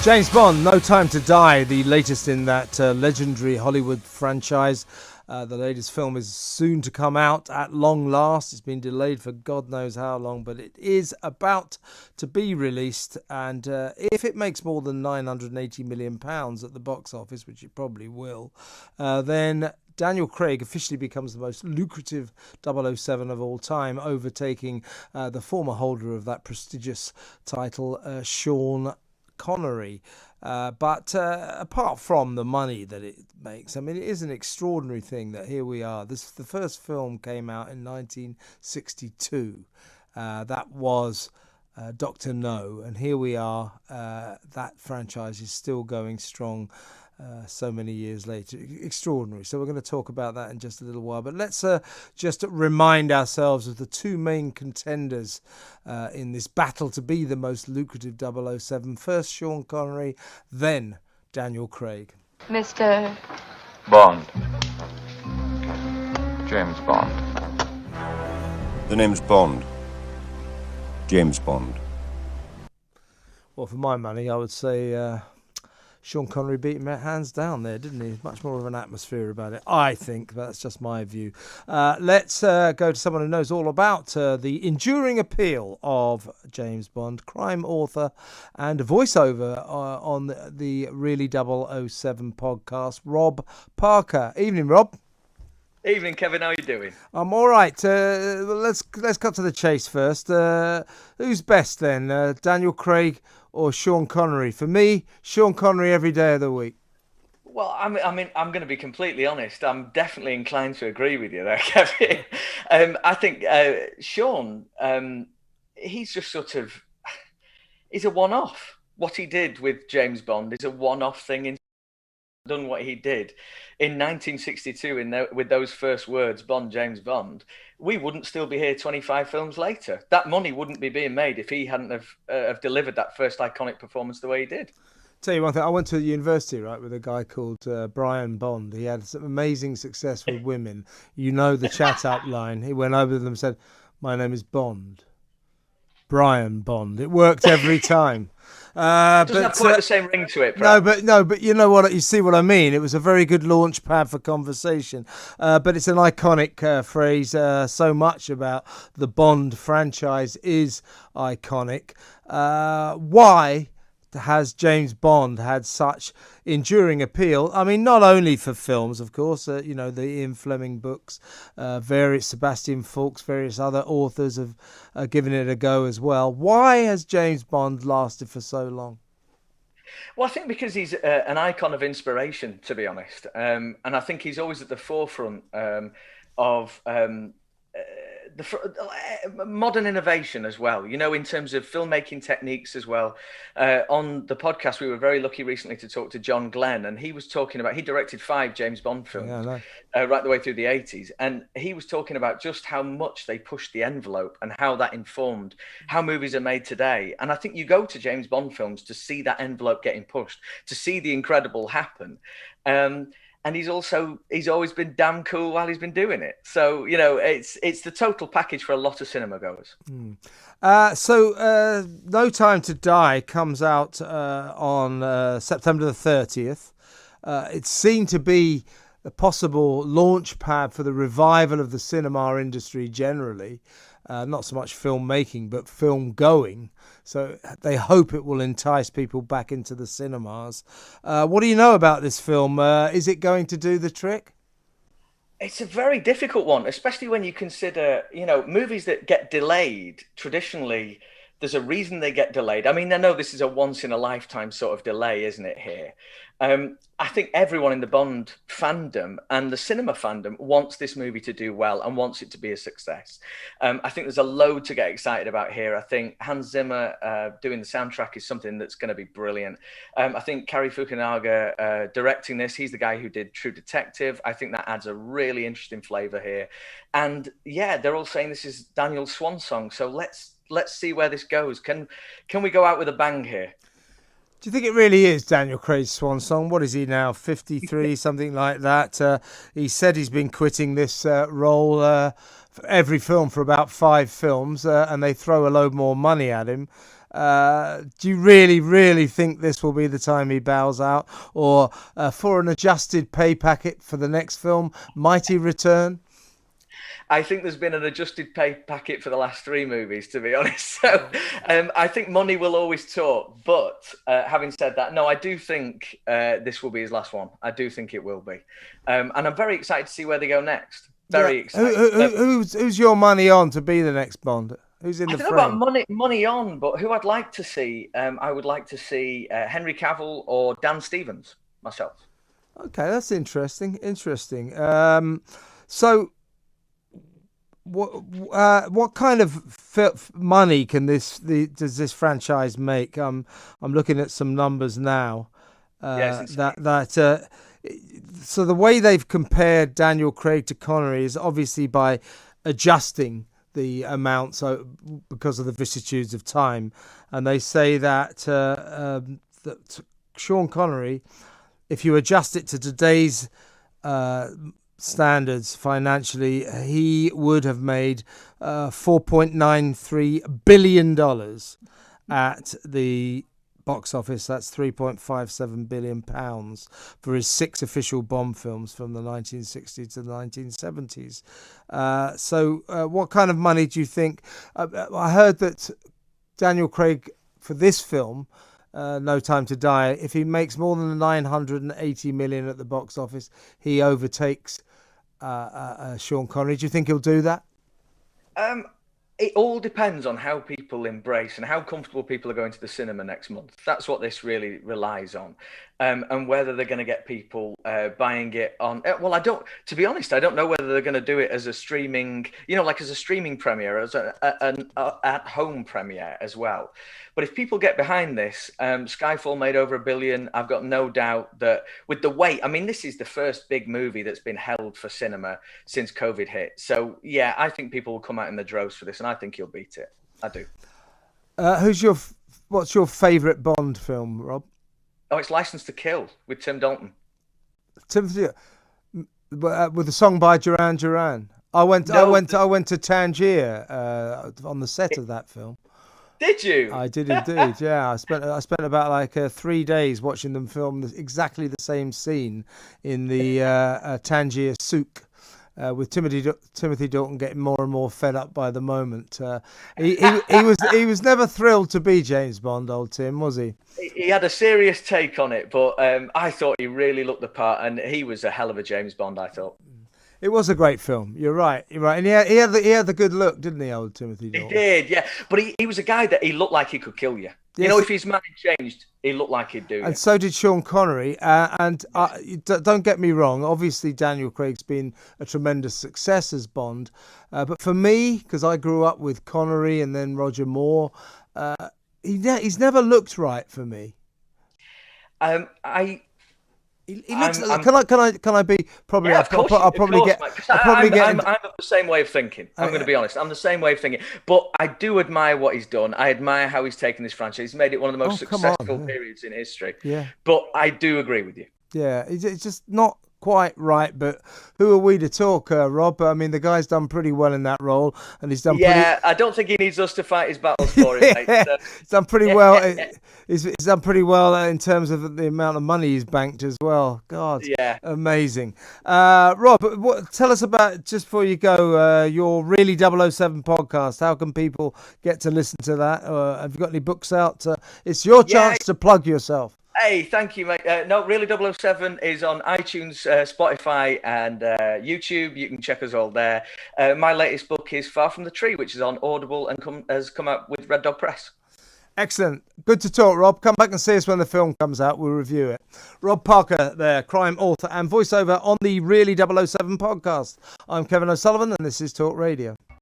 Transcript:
James Bond, No Time to Die, the latest in that legendary Hollywood franchise. The latest film is soon to come out at long last. It's been delayed for God knows how long, but it is about to be released. And if it makes more than £980 million at the box office, which it probably will, then Daniel Craig officially becomes the most lucrative 007 of all time, overtaking the former holder of that prestigious title, Sean Connery. But apart from the money that it makes, I mean, it is an extraordinary thing that here we are. The first film came out in 1962. That was Dr. No, and here we are. That franchise is still going strong. So many years later. Extraordinary. So we're going to talk about that in just a little while. But let's just remind ourselves of the two main contenders in this battle to be the most lucrative 007. First Sean Connery, then Daniel Craig. Mr. Bond. James Bond. The name's Bond. James Bond. Well, for my money, I would say Sean Connery beat him hands down there, didn't he? Much more of an atmosphere about it, I think. That's just my view. Let's go to someone who knows all about the enduring appeal of James Bond, crime author and voiceover on the Really 007 podcast, Rob Parker. Evening, Rob. Evening, Kevin. How are you doing? I'm all right. Let's cut to the chase first. Who's best then, Daniel Craig or Sean Connery? For me, Sean Connery every day of the week. Well, I mean, I'm going to be completely honest. I'm definitely inclined to agree with you there, Kevin. I think Sean, he's just he's a one-off. What he did with James Bond is a one-off thing. Done what he did in 1962 with those first words, Bond, James Bond, we wouldn't still be here 25 films later. That money wouldn't be being made if he hadn't have delivered that first iconic performance the way he did. Tell you one thing, I went to university, right, with a guy called Brian Bond. He had some amazing success with women. You know the chat up line. He went over to them and said, "My name is Bond. Brian Bond." It worked every time. Doesn't have quite the same ring to it, perhaps. No, but you know what? You see what I mean. It was a very good launch pad for conversation. But it's an iconic phrase. So much about the Bond franchise is iconic. Why has James Bond had such enduring appeal? I mean, not only for films, of course, the Ian Fleming books, various Sebastian Faulks, various other authors have given it a go as well. Why has James Bond lasted for so long? Well, I think because he's an icon of inspiration, to be honest. And I think he's always at the forefront of modern innovation as well, in terms of filmmaking techniques as well. On the podcast, we were very lucky recently to talk to John Glenn, and he was talking about, he directed 5 James Bond films right the way through the 80s. And he was talking about just how much they pushed the envelope and how that informed how movies are made today. And I think you go to James Bond films to see that envelope getting pushed, to see the incredible happen. And he's always been damn cool while he's been doing it. So, it's the total package for a lot of cinema goers. So No Time to Die comes out on September the 30th. It's seen to be a possible launch pad for the revival of the cinema industry generally. Not so much filmmaking, but film going. So they hope it will entice people back into the cinemas. What do you know about this film? Is it going to do the trick? It's a very difficult one, especially when you consider, movies that get delayed. Traditionally, there's a reason they get delayed. I mean, I know this is a once in a lifetime sort of delay, isn't it, here? I think everyone in the Bond fandom and the cinema fandom wants this movie to do well and wants it to be a success. I think there's a load to get excited about here. I think Hans Zimmer doing the soundtrack is something that's going to be brilliant. I think Cary Fukunaga directing this, he's the guy who did True Detective. I think that adds a really interesting flavour here. And yeah, they're all saying this is Daniel's swan song. So let's see where this goes. Can we go out with a bang here? Do you think it really is Daniel Craig's swan song? What is he now, 53, something like that? He said he's been quitting this role every film for about 5 films, and they throw a load more money at him. Do you really think this will be the time he bows out, or for an adjusted pay packet for the next film, might he return? I think there's been an adjusted pay packet for the last 3 movies, to be honest. So I think money will always talk. But having said that, no, I do think this will be his last one. I do think it will be. And I'm very excited to see where they go next. Very excited. Who's your money on to be the next Bond? Who's in the frame? I don't know about money on, but who I'd like to see, I would like to see Henry Cavill or Dan Stevens myself. Okay, that's interesting. So, what kind of money can does this franchise make? I'm looking at some numbers now. So the way they've compared Daniel Craig to Connery is obviously by adjusting the amount, so because of the vicissitudes of time, and they say that that Sean Connery, if you adjust it to today's standards financially, he would have made $4.93 billion at the box office. That's £3.57 billion for his 6 official Bond films from the 1960s to the 1970s. So what kind of money do you think? I heard that Daniel Craig, for this film, No Time to Die, if he makes more than 980 million at the box office, he overtakes Sean Connery. Do you think he'll do that? It all depends on how people embrace and how comfortable people are going to the cinema next month. That's what this really relies on, and whether they're going to get people buying it on. Well, to be honest, I don't know whether they're going to do it as a streaming, like as a streaming premiere, as an at-home premiere as well. But if people get behind this, Skyfall made over $1 billion. I've got no doubt that with the wait, I mean, this is the first big movie that's been held for cinema since COVID hit. So yeah, I think people will come out in the droves for this, and I think he'll beat it. I do. What's your favourite Bond film, Rob? Oh, it's License to Kill with Tim Dalton. Timothy, with the song by Duran Duran. I went to Tangier on the set of that film. Did you? I did indeed. Yeah, I spent about 3 days watching them film exactly the same scene in the Tangier souk. With Timothy Dalton getting more and more fed up by the moment. He was never thrilled to be James Bond, old Tim, was he? He had a serious take on it, but I thought he really looked the part, and he was a hell of a James Bond, I thought. It was a great film. You're right. And he had the good look, didn't he, old Timothy Dalton? He did, yeah. But he was a guy that he looked like he could kill you. Yes. If his mind changed, he looked like he'd do. And so did Sean Connery. Don't get me wrong. Obviously, Daniel Craig's been a tremendous success as Bond. But for me, because I grew up with Connery and then Roger Moore, he's never looked right for me. He looks. Can I be probably? Yeah, I'll probably get. I'm of the same way of thinking. I'm going to be honest. I'm the same way of thinking. But I do admire what he's done. I admire how he's taken this franchise. He's made it one of the most successful periods in history. Yeah. But I do agree with you. Yeah, it's just not quite right, but who are we to talk, Rob? I mean, the guy's done pretty well in that role, and he's done. Yeah, I don't think he needs us to fight his battles for him. Mate, so. He's done pretty well. He's done pretty well in terms of the amount of money he's banked as well. God, yeah, amazing. Rob, tell us about, just before you go, your Really 007 podcast. How can people get to listen to that? Have you got any books out? It's your chance to plug yourself. Hey, thank you, mate. No, Really 007 is on iTunes, Spotify, and YouTube. You can check us all there. My latest book is Far From the Tree, which is on Audible and has come out with Red Dog Press. Excellent. Good to talk, Rob. Come back and see us when the film comes out. We'll review it. Rob Parker there, crime author and voiceover on the Really 007 podcast. I'm Kevin O Sullivan, and this is Talk Radio.